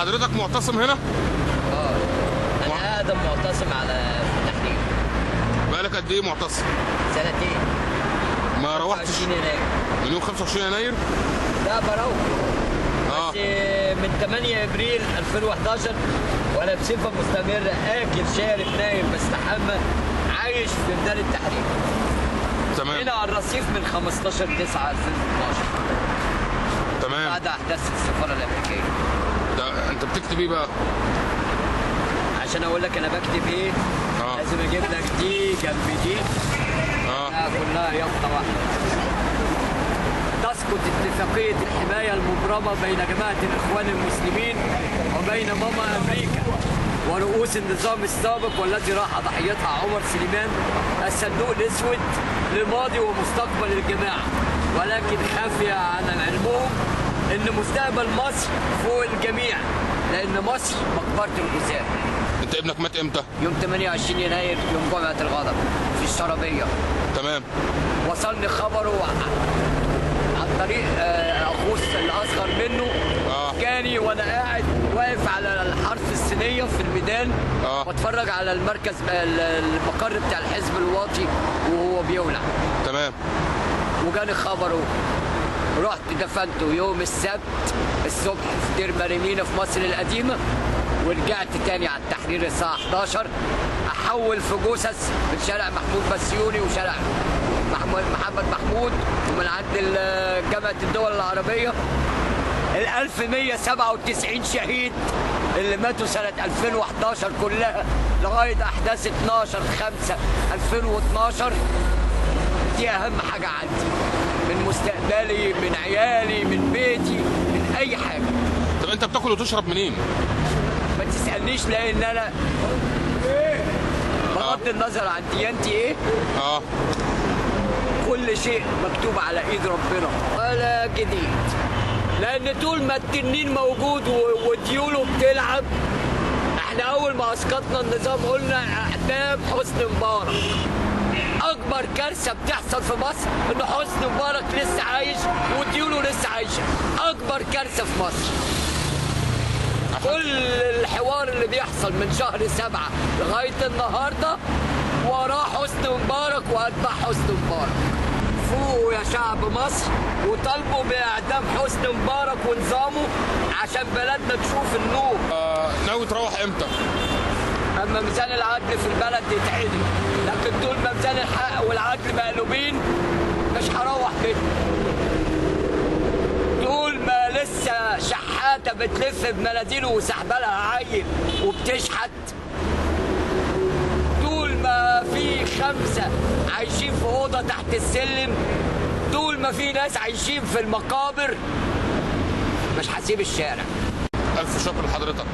حضرتك معتصم هنا؟ اه انا اقدم معتصم على التحرير. بقالك قد ايه معتصم؟ سنتين. ما روحتش 25 يناير. من يوم 25 يناير؟ لا بروح. بس من 8 ابريل 2011 وانا بصفه مستمره اكل شارب نايم بستحمى عايش في ميدان التحرير. تمام. هنا على الرصيف من 15/9/2012 تمام. بعد احداث السفاره الامريكيه. انت بتكتب ايه بقى؟ عشان اقول لك انا بكتب ايه لازم اجيب لك دي جنب دي كلها يافطه واحده. تسقط اتفاقيه الحمايه المبرمه بين جماعه الاخوان المسلمين وبين ماما امريكا ورؤوس النظام السابق والذي راح ضحيتها عمر سليمان الصندوق الاسود لماضي ومستقبل الجماعه، ولكن خافيه عن علمهم ان مستقبل مصر فوق الجميع، لان مصر مقبره الغزاة. انت ابنك مات امتى؟ يوم 28 يناير يوم جمعه الغضب في الشرابيه. تمام. وصلني خبره عن طريق اخوه الاصغر منه كاني وانا قاعد واقف على الحرف الصينيه في الميدان بتفرج على المركز المقر بتاع الحزب الواطي وهو بيولع. تمام. وجاني خبره، رحت دفنته يوم السبت الصبح في دير مريمينا في مصر القديمه، ورجعت تاني على التحرير الساعه 11 احول في جثث من شارع محمود بسيوني وشارع محمد محمود ومن عند جامعه الدول العربيه ال 1197 شهيد اللي ماتوا سنه 2011 كلها لغايه احداث 12/5/2012. دي اهم حاجه عندي من مستقبلي، من عيالي، من بيتي، من اي حاجه. طب انت بتاكل وتشرب منين؟ ما تسالنيش لان انا بغض النظر عن ديانتي ايه كل شيء مكتوب على ايد ربنا ولا جديد، لان طول ما التنين موجود وديوله بتلعب. احنا اول ما اسقطنا النظام قلنا اعدام حسني مبارك. اكبر كارثه بتحصل في مصر ان حسني مبارك لسه عايش وديوله لسه عايشه. اكبر كارثه في مصر. كل الحوار اللي بيحصل من شهر 7 لغايه النهارده وراه حسني مبارك واتباع حسني مبارك. فوقوا يا شعب مصر وطالبوا باعدام حسني مبارك ونظامه عشان بلدنا تشوف النور. ناوي تروح امتى؟ اما ميزان العدل في البلد يتعدل، لكن طول ما ميزان الحق والعدل مقلوبين مش هروح بيتي. طول ما لسه شحاته بتلف بمناديله وسحبه لها عيل وبتشحت، طول ما في 5 عايشين في اوضه تحت السلم، طول ما في ناس عايشين في المقابر، مش هسيب الشارع. الف شكر لحضرتك.